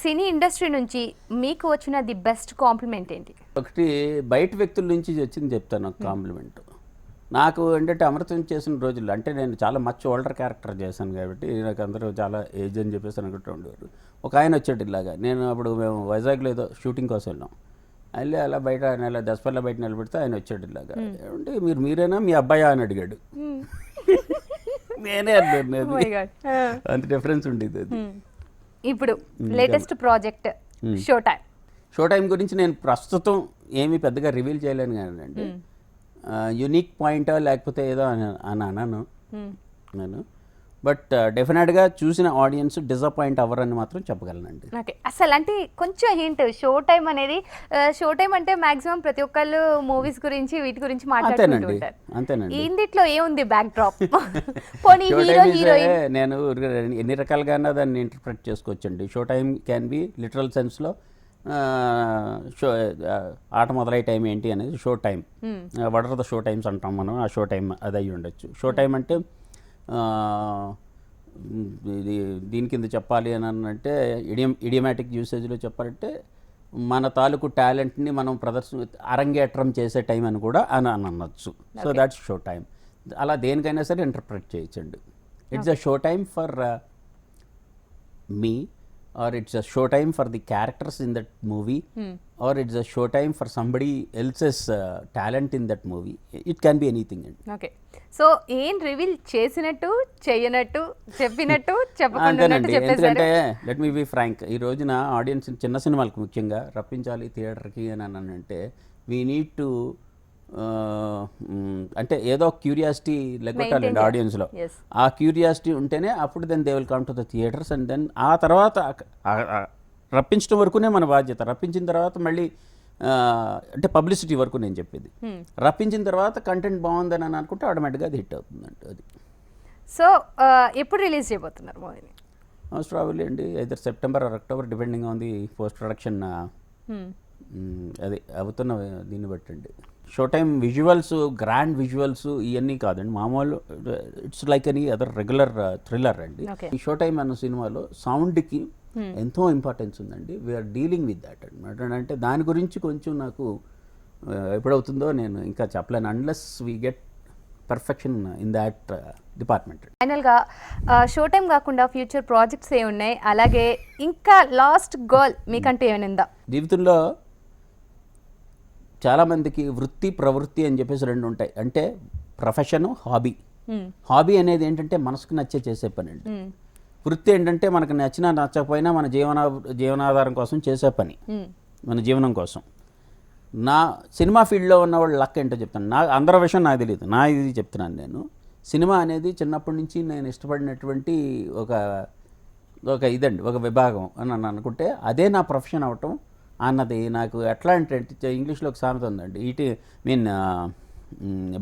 సినీ ఇండస్ట్రీ నుంచి మీకు వచ్చిన ది బెస్ట్ కాంప్లిమెంట్ ఏంటి? ఒకటి బయట వ్యక్తుల నుంచి వచ్చింది చెప్తాను. ఒక కాంప్లిమెంట్ నాకు ఏంటంటే అమృతం చేసిన రోజుల్లో, అంటే నేను చాలా మచ్ ఓల్డర్ క్యారెక్టర్ చేశాను కాబట్టి నాకు అందరూ చాలా ఏజ్ అని చెప్పేసి అనుకుంటూ ఉండేవారు. ఒక ఆయన వచ్చాడు ఇలాగా. నేను అప్పుడు మేము వైజాగ్లో ఏదో షూటింగ్ కోసం వెళ్ళాం. వెళ్ళి అలా బయట దసపల్లి బయట నిలబెడితే ఆయన వచ్చాడు ఇలాగా. ఏమంటే మీరేనా మీ అబ్బాయా అని అడిగాడు. నేనే అన్నాను. అంత డిఫరెన్స్ ఉండేది అది. ఇప్పుడు లేటెస్ట్ ప్రాజెక్ట్ షో టైం గురించి నేను ప్రస్తుతం ఏమీ పెద్దగా రివీల్ చేయలేను కానండి. యూనిక్ పాయింటా లేకపోతే ఏదో అని అన్నాను నేను. బట్ డెఫినెట్గా చూసిన ఆడియన్స్ డిసప్పాయింట్ అవ్వరని మాత్రం చెప్పగలనండి. ఓకే, అసలు అంటే కొంచెం హింట్. షో టైం అనేది, షో టైం అంటే మాక్సిమం ప్రతి ఒక్కళ్ళు మూవీస్ గురించి వీటి గురించి మాట్లాడుతూ ఉంటారు. అంతేనండి. ఇందిట్లో ఏముంది బ్యాక్ డ్రాప్? పోనీ హీరో హీరోయిన్ నేను ఎన్ని రకాలుగా దాన్ని ఇంటర్ప్రెట్ చేసుకోవచ్చండి. Show time can be literal సెన్స్లో షో ఆట మొదలయ్యే టైం ఏంటి అనేది show time. What are the show times అంటాం మనం. ఆ షో టైం అది అయ్యి ఉండొచ్చు. షో టైం అంటే ఇది దీని కింద చెప్పాలి అని అంటే ఇడియమాటిక్ యూసేజ్లో చెప్పాలంటే మన తాలూకు టాలెంట్ని మనం అరంగేట్రం చేసే టైం అని కూడా అని అనొచ్చు. So that's show time. అలా దేనికైనా సరే ఇంటర్ప్రెట్ చేయొచ్చండి. It's a show time for me, or it's a show time for the characters in that movie, or it's a show time for somebody else's talent in that movie. It can be anything. Okay, so ఏం రివీల్ చేసినట్టు చెయ్యనట్టు చెప్పినట్టు చెప్పకుండా ఉన్నట్టు అంతేనండి. చెప్పేశారు. ఎందుకంటే లెట్ మీ బి ఫ్రాంక్, ఈ రోజున ఆడియన్స్ చిన్న సినిమాలకు ముఖ్యంగా రప్పించాలి థియేటర్కి అని అంటే వీ నీడ్ టు అంటే ఏదో క్యూరియాసిటీ లెగ్గొట్టాలండి Maintain ఆడియన్స్లో. Yes. ఆ క్యూరియాసిటీ ఉంటేనే అప్పుడు then they will come to the theatres and then ఆ తర్వాత రప్పించడం వరకునే మన బాధ్యత. రప్పించిన తర్వాత మళ్ళీ అంటే పబ్లిసిటీ వరకు నేను చెప్పేది. రప్పించిన తర్వాత కంటెంట్ బాగుందని అని అనుకుంటే ఆటోమేటిక్గా అది హిట్ అవుతుందండి. అది సో ఎప్పుడు రిలీజ్ చేయబోతున్నారు మూవీని? మోస్ట్ ప్రాబబ్లీ అండి either September or October depending on the post production అది అవుతున్న దీన్ని బట్టి అండి. Show time visuals, grand visuals ఇవన్నీ కాదండి, మామూలు it's like any other regular thriller అండి. Okay. ఈ షో టైమ్ అన్న సినిమాలో సౌండ్కి ఎంతో ఇంపార్టెన్స్ ఉందండి. వీఆర్ డీలింగ్ విత్ దాట్ అనమాట. అంటే దాని గురించి కొంచెం నాకు ఎప్పుడవుతుందో నేను ఇంకా చెప్పలేను unless we get perfection in that department. ఫైనల్గా షో టైం కాకుండా ఫ్యూచర్ ప్రాజెక్ట్స్ ఏ ఉన్నాయి, అలాగే ఇంకా లాస్ట్ గోల్ మీకంటే ఏమైనా ఉందా? జీవితంలో చాలామందికి వృత్తి ప్రవృత్తి అని చెప్పేసి రెండు ఉంటాయి. అంటే ప్రొఫెషను, హాబీ. హాబీ అనేది ఏంటంటే మనసుకు నచ్చే చేసే పని అండి. వృత్తి ఏంటంటే మనకు నచ్చినా నచ్చకపోయినా మన జీవనాధారం కోసం చేసే పని, మన జీవనం కోసం. నా సినిమా ఫీల్డ్లో ఉన్న వాళ్ళు లక్ ఏంటో చెప్తాను. నా అందరి విషయం నాకు తెలియదు, నా ఇది చెప్తున్నాను నేను. సినిమా అనేది చిన్నప్పటి నుంచి నేను ఇష్టపడినటువంటి ఒక ఇదండి, ఒక విభాగం అని నన్ను అనుకుంటే అదే నా ప్రొఫెషన్ అవటం అన్నది నాకు ఎట్లా అంటే ఇంగ్లీష్లో ఒక సామెత ఉందండి,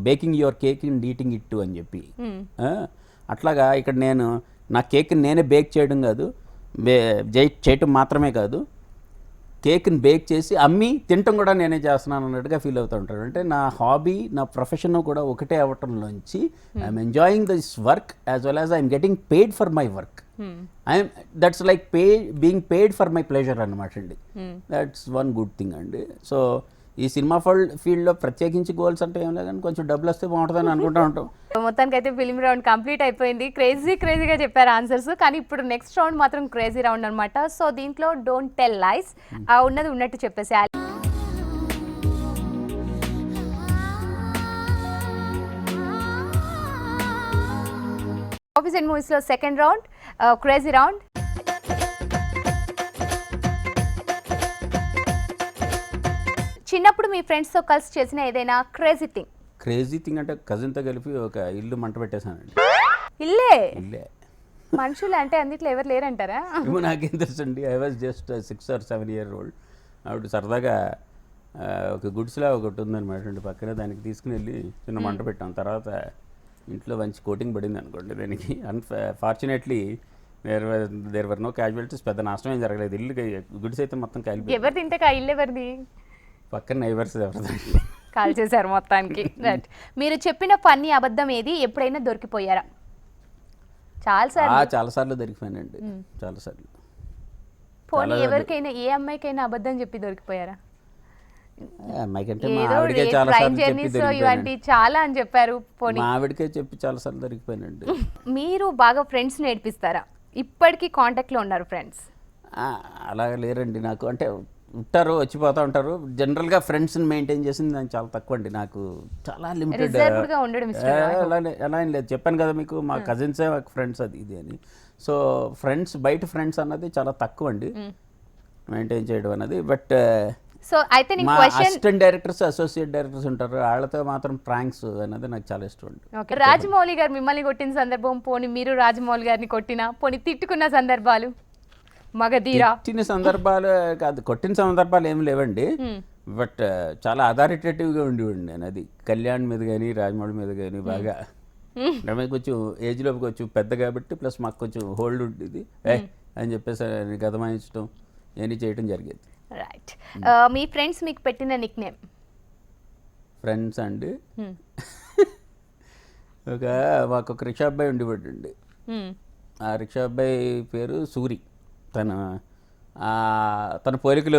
baking your cake and eating it to అని చెప్పి. అట్లాగా ఇక్కడ నేను నా కేక్ని నేనే బేక్ చేయడం కాదు, చేయటం మాత్రమే కాదు, కేక్ని బేక్ చేసి అమ్మి తినటం కూడా నేనే చేస్తున్నాను అన్నట్టుగా ఫీల్ అవుతూ ఉంటాను. అంటే నా హాబీ, నా ప్రొఫెషన్ కూడా ఒకటే అవ్వటంలోంచి I'm enjoying this work as well as I'm getting paid for my work. That's like being paid for my pleasure అనమాట అండి. దట్స్ వన్ గుడ్ థింగ్ అండి. సో ఈ సినిమా ఫీల్డ్లో ప్రత్యేకించి గోల్స్ అంటే ఏం లేదు, కానీ కొంచెం డబ్బులు వస్తే బాగుంటుందని అనుకుంటూ ఉంటాం. మొత్తానికి అయితే ఫిల్మ్ రౌండ్ కంప్లీట్ అయిపోయింది. క్రేజీగా చెప్పారు ఆన్సర్స్, కానీ ఇప్పుడు నెక్స్ట్ రౌండ్ మాత్రం క్రేజీ రౌండ్ అనమాట. సో దీంట్లో డోంట్ టెల్ లైస్, ఉన్నది ఉన్నట్టు చెప్పేసి. ఆఫీస్ అండ్ మూవీస్లో సెకండ్ రౌండ్ క్రేజీ రౌండ్. చిన్నప్పుడు మీ ఫ్రెండ్స్తో కలిసి చేసిన ఏదైనా క్రేజీ థింగ్ అంటే కజిన్తో కలిపి ఒక ఇల్లు మంట పెట్టేశానండి. ఇల్లే ఇల్లే మనుషులు అంటే అన్నిట్లో ఎవరు లేరంటారా? ఏమో నాకేం తెలుసు అండి. I was just 6 or 7 years old. ఆవిడ సరదాగా ఒక గుడ్స్లా ఒకటి ఉందన్నమాట అండి పక్కన, దానికి తీసుకుని వెళ్ళి చిన్న మంట పెట్టాం. తర్వాత ఇంట్లో మంచి కోటింగ్ పడింది అనుకోండి దానికి. Fortunately there were no casualties, పెద్ద నష్టం ఏం జరగలేదు. ఇల్లు గుడ్స్ అయితే మొత్తం కాలిపోయింది. ఎవరు తింటే ఇల్లు ఎవరిది? పక్కన నైబర్స్ ఎవరిదండి, కాల్ చేశారు మొత్తానికి. రైట్. మీరు చెప్పిన ఫన్నీ అబద్ధం ఏది ఎప్పుడైనా దొరికిపోయారా? చాలాసార్లు దొరికిపోయానండి, చాలాసార్లు. పోనీ ఎవరికైనా, ఏ అమ్మాయికైనా అబద్ధం చెప్పి దొరికిపోయారా? అమ్మాయికంటే మా ఆవిడకే చాలాసార్లు చెప్పి దొరికిపోయానండి. చాలా అని చెప్పారు, పోనీ మా ఆవిడకే చెప్పి చాలాసార్లు దొరికిపోయానండి. మీరు బాగా ఫ్రెండ్స్ నేర్పిస్తారా? ఇప్పటికీ కాంటాక్ట్లో ఉన్నారు ఫ్రెండ్స్? అలాగే లేరండి నాకు. అంటే ఉంటారు, వచ్చిపోతూ ఉంటారు. జనరల్గా ఫ్రెండ్స్ని మెయింటైన్ చేసింది నాకు చాలా తక్కువ అండి. నాకు చాలా లిమిటెడ్. ఎలా ఏం లేదు, చెప్పాను కదా మీకు, మా కజిన్సే ఫ్రెండ్స్ అది ఇది అని. సో ఫ్రెండ్స్, బయట ఫ్రెండ్స్ అన్నది చాలా తక్కువ అండి మెయింటైన్ చేయడం అన్నది. బట్ సో అయితే మా అసిస్టెంట్ డైరెక్టర్స్, అసోసియేట్ డైరెక్టర్స్ ఉంటారు, వాళ్ళతో మాత్రం ప్రాంక్స్ అనేది నాకు చాలా ఇష్టం అండి. రాజమౌళి గారు మిమ్మల్ని కొట్టిన సందర్భం, పోనీ మీరు రాజమౌళి గారిని కొట్టినా, పోనీ తిట్టుకున్న సందర్భాలు? కొట్టిన సందర్భాలు కాదు, కొట్టిన సందర్భాలు ఏమి లేవండి. బట్ చాలా అథారిటేటివ్గా ఉండేవాడిని నేను. అది కళ్యాణ్ మీద కానీ రాజమౌళి మీద కానీ బాగా. రమేష్ కొంచెం ఏజ్లో కొంచెం పెద్ద కాబట్టి, ప్లస్ మాకు కొంచెం హోల్డ్ ఉండేది అని చెప్పేసి గదమాయించడం ఇవన్నీ చేయడం జరిగేది. రైట్. మీ ఫ్రెండ్స్ మీకు పెట్టిన నిక్ నేమ్? ఫ్రెండ్స్ అండి, మాకు ఒక రిక్షా అబ్బాయి ఉండేవాడండి. ఆ రిక్షా అబ్బాయి పేరు సూరి. తన పోలికలు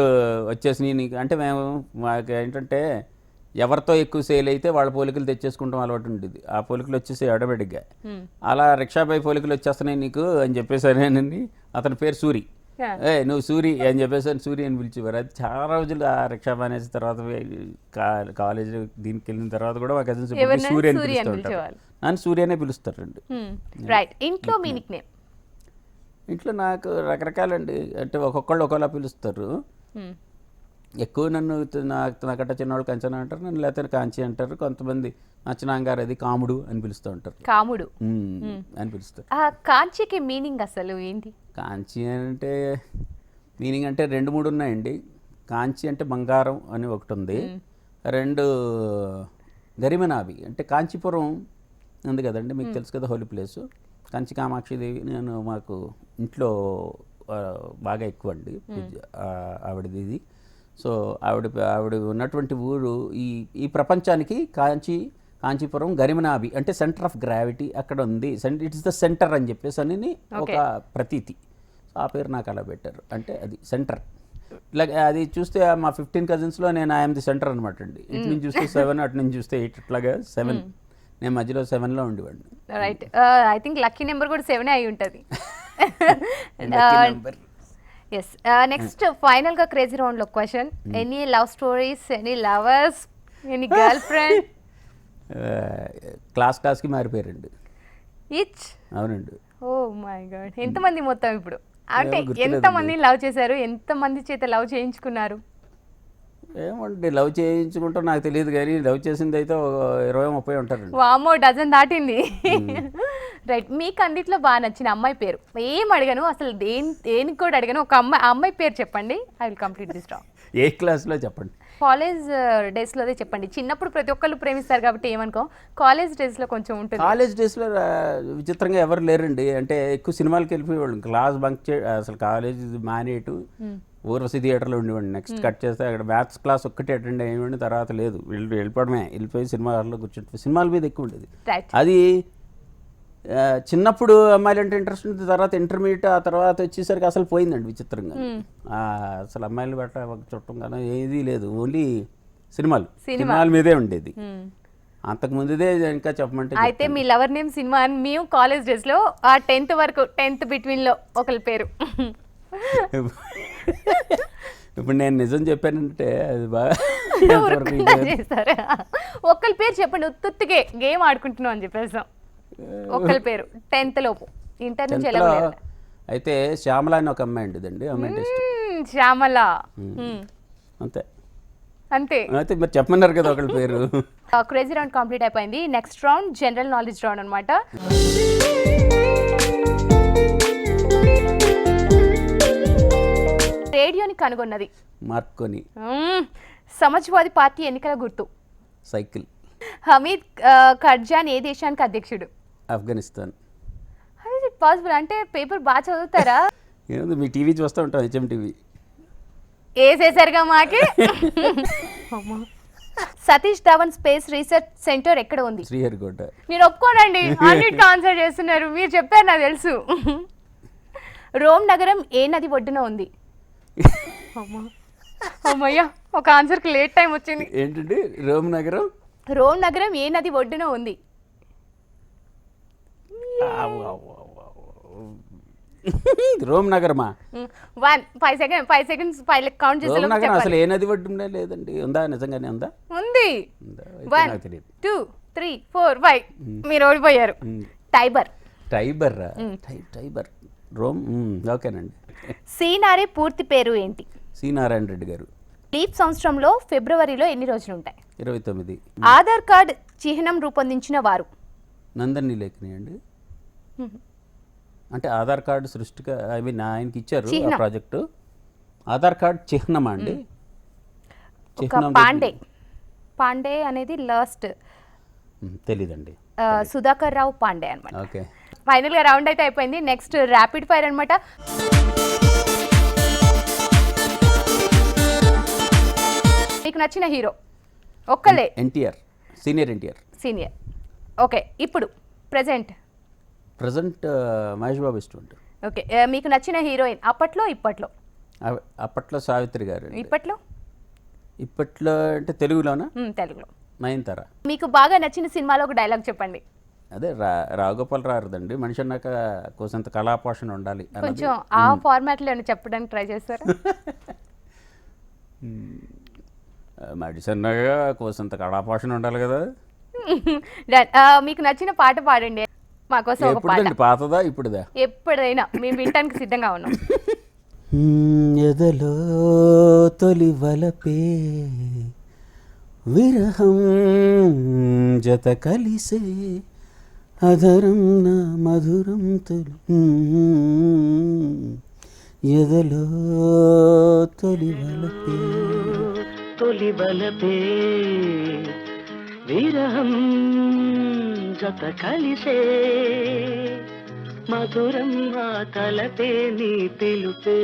వచ్చేసినాయి నీకు. అంటే మాకు ఏంటంటే ఎవరితో ఎక్కువ సేల్ అయితే వాళ్ళ పోలికలు తెచ్చేసుకుంటాం అలవాటు ఉండేది. ఆ పోలికలు వచ్చేసి ఆటోమేటిక్గా. అలా రిక్షాబాయ్ పోలికలు వచ్చేస్తున్నాయి నీకు అని చెప్పేసానండి. అతని పేరు సూరి. నువ్వు సూరి అని చెప్పేసి అని సూరి అని పిలిచేవారు. అది చాలా రోజులు ఆ రిక్షా మానేసిన తర్వాత కాలేజ్ దీనికి వెళ్ళిన తర్వాత కూడా మా కజిన్స్ సూర్య అని పిలుస్తూ ఉంటారు. నన్ను సూర్య అనే పిలుస్తారండి. రైట్. ఇంట్లో మీ నిక్ నేమ్? ఇంట్లో నాకు రకరకాలండి, అంటే ఒక్కొక్కళ్ళు ఒకలా పిలుస్తారు. ఎక్కువ నన్ను నాకట్ట చిన్నవాళ్ళు కంచన అంటారు, నన్ను లేకపోతే కాంచి అంటారు. కొంతమంది నచ్చనాంగారు అది కాముడు అని పిలుస్తూ ఉంటారు. కాముడు అని పిలుస్తారు. కాంచికి మీనింగ్ అసలు ఏంటి? కాంచి అంటే మీనింగ్ అంటే 2-3 ఉన్నాయండి. కాంచి అంటే బంగారం అని ఒకటి ఉంది, 2 గరిమనాభి అంటే కాంచీపురం ఉంది కదండి, మీకు తెలుసు కదా, హోలీ ప్లేసు. కంచి కామాక్షిదేవి నేను మాకు ఇంట్లో బాగా ఎక్కువ అండి ఆవిడది ఇది. సో ఆవిడ ఉన్నటువంటి ఊరు ఈ ప్రపంచానికి కాంచీపురం గరిమనాభి అంటే సెంటర్ ఆఫ్ గ్రావిటీ అక్కడ ఉంది. ఇట్ ఇస్ ద సెంటర్ అని చెప్పేసి అని ఒక ప్రతీతి. సో ఆ పేరు నాకు అలా పెట్టారు, అంటే అది సెంటర్. ఇలా అది చూస్తే మా 15 కజిన్స్లో నేను ఐఎమ్ ది సెంటర్ అనమాట అండి. ఇటు నుంచి చూస్తే 7, అటు నుంచి చూస్తే 8, ఇట్లాగా 7. నేను మధ్యలో 7లో ఉండేవాడిని. Right. I think lucky number కూడా 7 అయి ఉంటుంది. ఎస్. నెక్స్ట్ ఫైనల్ గా క్రేజీ రౌండ్ లో question, any love stories, any lovers, any girlfriend? క్లాస్కి మారిపోయారండి. ఈచ్? అవునండి. Oh my God. ఎంతమంది మొత్తం ఇప్పుడు? అంటే ఎంతమందిని లవ్ చేశారు, ఎంతమంది చేత లవ్ చేయించుకున్నారు? ఏమంటే లవ్ చేయించుకుంటా నాకు తెలియదు, కానీ లవ్ చేసింది అయితే 20-30 ఉంటారండి. వామో, డజన్ దాటింది. రైట్. మీకు అన్నిట్లో బాగా నచ్చిన అమ్మాయి పేరు? ఏం అడగను అసలు, దేనికి కూడా అడగను, ఒక అమ్మాయి పేరు చెప్పండి. I will complete this round. ఏ క్లాస్లో చెప్పండి? కాలేజ్ డేస్లోదే చెప్పండి. చిన్నప్పుడు ప్రతి ఒక్కళ్ళు ప్రేమిస్తారు కాబట్టి ఏమనుకో, కాలేజ్ డేస్లో కొంచెం ఉంటుంది. కాలేజ్ డేస్లో విచిత్రంగా ఎవరు లేరండి, అంటే ఎక్కువ సినిమాలకి వెళ్ళిపోయేవాళ్ళు. క్లాస్ బంక్ అసలు కాలేజ్ మానేటు ఊర్వశి థియేటర్లో ఉండేవాడిని. నెక్స్ట్ కట్ చేస్తే అక్కడ మ్యాథ్స్ క్లాస్ ఒక్కటే అటెండ్ అయ్యేవాడిని, తర్వాత లేదు, వెళ్ళిపోయి సినిమా హాల్లో కూర్చుంటే సినిమాల మీద ఎక్కువ ఉండేది. అది చిన్నప్పుడు అమ్మాయిలు అంటే ఇంట్రెస్ట్ ఉంది, తర్వాత ఇంటర్మీడియట్, ఆ తర్వాత వచ్చేసరికి అసలు పోయిందండి విచిత్రంగా. అసలు అమ్మాయిలు బట్ట ఒక చుట్టం కానీ ఏదీ లేదు, ఓన్లీ సినిమాల మీదే ఉండేది. అంతకు ముందుదే ఇంకా చెప్పమంటే. అయితే మీ లవర్ నేమ్ సినిమా అని మేము కాలేజ్ డేస్లో 10th వరకు, 10th బిట్వీన్లో ఒకరి పేరు. ఇప్పుడు నేను నిజం చెప్పానంటే అది బాగా చేస్తారా? ఒకరి పేరు చెప్పండి, ఉత్తుత్తికే గేమ్ ఆడుకుంటున్నాం అని చెప్పేసాం. ఒకరి పేరు 10th లోపు, ఇంటర్ నుంచి ఎలా? అయితే శ్యామల అని ఒక అమ్మాయి ఉండేదండి, అమ్మాయి శ్యామల. అంతే అంతే. అయితే మీరు చెప్పమన్నారు కదా ఒకరి పేరు. క్రేజీ రౌండ్ కంప్లీట్ అయిపోయింది. Next round general knowledge round అనమాట. రేడియోని కనుగొన్నది? మార్కోని. సమాజ్వాదీ పార్టీ ఎన్నికల గుర్తు? సైకిల్. హమీద్ కర్జాన్ ఏ దేశానికి అధ్యక్షుడు? Afghanistan. How is it possible? అంటే పేపర్ బాగా చదువుతారా? ఏముంది, మీ టీవీ చూస్తూ ఉంటాం, హెచ్ఎం టీవీ. వేసేసరిగా మాకి. Satish Dhawan space research centre ఎక్కడ ఉంది? శ్రీహరికోట. నేను ఒప్పుకోనండి, అన్నిటికీ ఆన్సర్ చేస్తున్నారు, మీరు చెప్పారు నాకు తెలుసు. రోమ్ నగరం ఏ నది ఒడ్డున ఉంది? అమ్మయ్యా, ఒక ఆన్సర్కి లేట్ టైం వచ్చింది. ఏంటండి రోమ్ నగరం? రోమ్ నగరం ఏ నది ఒడ్డున ఉంది? రోమ్ నగరమా? 5 seconds కౌంట్ చేసి రోమ్ నగరం అసలు ఏ నది ఒడ్డునే లేదండి. ఉందా? నిజంగానే ఉందా? ఉంది. 1 2 3 4 5. మీరు ఓడిపోయారు. టైబర్. Tiber Rome. ఓకేనండి. సీనారే పూర్తి పేరు ఏంటి? సి నారాయణ రెడ్డి గారు. లీప్ సంవత్సరంలో ఫిబ్రవరిలో ఎన్ని రోజులు ఉంటాయి? 29. ఆధార్ కార్డ్ చిహ్నం రూపొందించిన వారు? నందన్ లేఖని అండి. అంటే ఆధార్ కార్డు సృష్టిగా ఆయనకి ఇచ్చారు ఆ ప్రాజెక్టు. ఆధార్ కార్డ్ చిహ్నమా అండి? పాండే అనేది లాస్ట్. తెలీదండి. సుధాకర్ రావు పాండే అనమాట. ఓకే. ఫైనల్గా రౌండ్ అయితే అయిపోయింది. నెక్స్ట్ ర్యాపిడ్ ఫైర్ అనమాట. మీకు నచ్చిన హీరో ఒక్కలే? ఎన్టీఆర్. సీనియర్. ఓకే. ఇప్పుడు ప్రెజెంట్ మహేష్ బాబు ఇష్టం. ఓకే. మీకు నచ్చిన హీరోయిన్ అప్పట్లో ఇప్పట్లో? అప్పట్లో సావిత్రి గారు. ఇప్పట్లో అంటే తెలుగులోనా? తెలుగులో. నయనతార. మీకు బాగా నచ్చిన సినిమాలో ఒక డైలాగ్ చెప్పండి. అదే రాఘగోపాల్ రారుదండి, మనిషి అన్నాక కొంత కళాపోషణ ఉండాలి అన్నది. కొంచెం ఆ ఫార్మాట్లో చెప్పడానికి ట్రై చేస్తారా? మనిషి అన్నాక కొంత కళాపోషణ ఉండాలి కదా. Done. మీకు నచ్చిన పాట పాడండి మాకోసం ఒక పాట. ఎప్పుడుదండి, పాతదా ఇప్పుడుదా? ఎప్పుడైనా మేము వినటానికి సిద్ధంగా ఉన్నాం. ఎదలో తొలి వలపే విరహం జత కలిసే అధరం నా మధురం తొలి ఎదలో తొలి వలపే విరహం జత కలిసే మధురం తలపే నీ పిలుపే.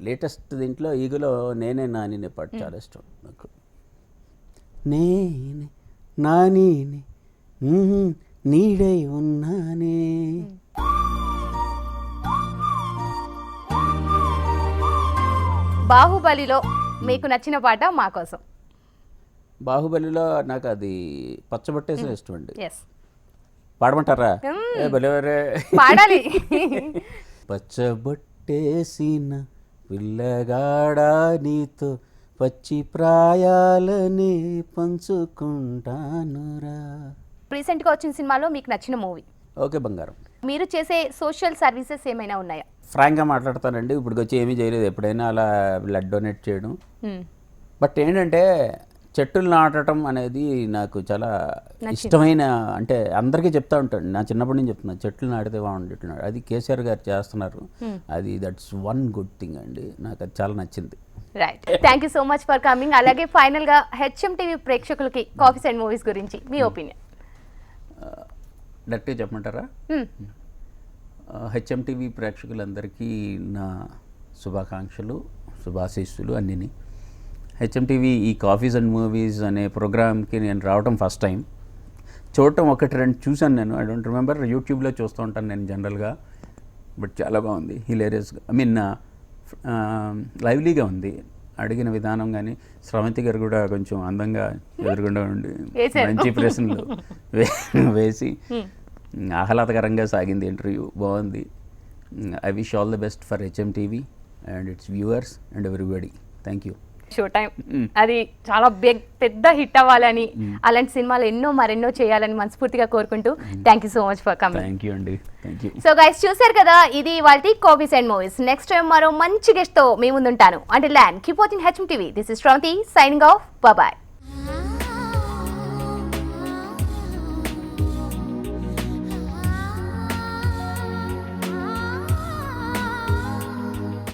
లేటెస్ట్ దీంట్లో ఈగలో నేనే నాని పాట చాలా ఇష్టం నాకు. నేనే నాని నీడై ఉన్నానే. బాహుబలిలో మీకు నచ్చిన పాట మా కోసం. బాహుబలిలో నాకు అది పచ్చబట్టేసిన ఇష్టం అండి. ఎస్, పాడమంటారా? భలేవరే పాడాలి. పచ్చబొట్టేసిన పిల్లగాడా నీతో పచ్చి ప్రాయాలనే పంచుకుంటానురా. రీసెంట్గా వచ్చిన సినిమాలో మీకు నచ్చిన మూవీ? ఓకే బంగారం. మీరు చేసే సోషల్ సర్వీసెస్ ఏమైనా ఉన్నాయా? ఫ్రాంక్గా మాట్లాడతానండి, ఇప్పుడు వచ్చి ఏమీ చేయలేదు, ఎప్పుడైనా అలా బ్లడ్ డొనేట్ చేయడం. బట్ ఏంటంటే చెట్టులు నాటడం అనేది నాకు చాలా ఇష్టమైన, అంటే అందరికీ చెప్తా ఉంటాను, నా చిన్నప్పటి నుంచి చెప్తున్నాను, చెట్లు నాటితే బాగుంటున్నాడు. అది కేసీఆర్ గారు చేస్తున్నారు, అది దట్స్ వన్ గుడ్ థింగ్ అండి, నాకు అది చాలా నచ్చింది. Right, thank you so much for coming. అలాగే ఫైనల్గా హెచ్ఎం టీవీ ప్రేక్షకులకి కాఫీస్ అండ్ మూవీస్ గురించి మీ ఒపీనియన్ డైరెక్ట్గా చెప్పమంటారా? హెచ్ఎం టీవీ ప్రేక్షకులందరికీ నా శుభాకాంక్షలు, శుభాశీస్సులు అన్నీ. హెచ్ఎం టీవీ ఈ కాఫీస్ అండ్ మూవీస్ అనే ప్రోగ్రామ్కి నేను రావడం ఫస్ట్ టైం. చూడటం ఒకటి రెండు చూశాను నేను, ఐ డోంట్ రిమెంబర్, యూట్యూబ్లో చూస్తూ ఉంటాను నేను జనరల్గా. బట్ చాలా బాగుంది, హిలేరియస్గా, ఐ మీన్ లైవ్లీగా ఉంది. అడిగిన విధానం కానీ, స్రవంతి గారు కూడా కొంచెం అందంగా ఎదురుగుండా ఉండి మంచి ప్రశ్నలు వేసి ఆహ్లాదకరంగా సాగింది ఇంటర్వ్యూ, బాగుంది. I wish all the best for HM TV and it's viewers and everybody. Thank you. Show time అది చాలా పెద్ద హిట్ అవ్వాలని, అలాంటి సినిమాలు ఎన్నో మరెన్నో చేయాలని మనస్ఫూర్తిగా కోరుకుంటూ thank you so much for coming. Thank you అండి, థ్యాంక్ యూ. సో గైస్, చూసారు కదా, ఇది ఇవాల్టి coffees and movies. Next time మరో మంచి గెస్ట్ తో మీ ముందుంటాను. అంటే and keep watching HM TV. This is Sravanthi signing off. Bye.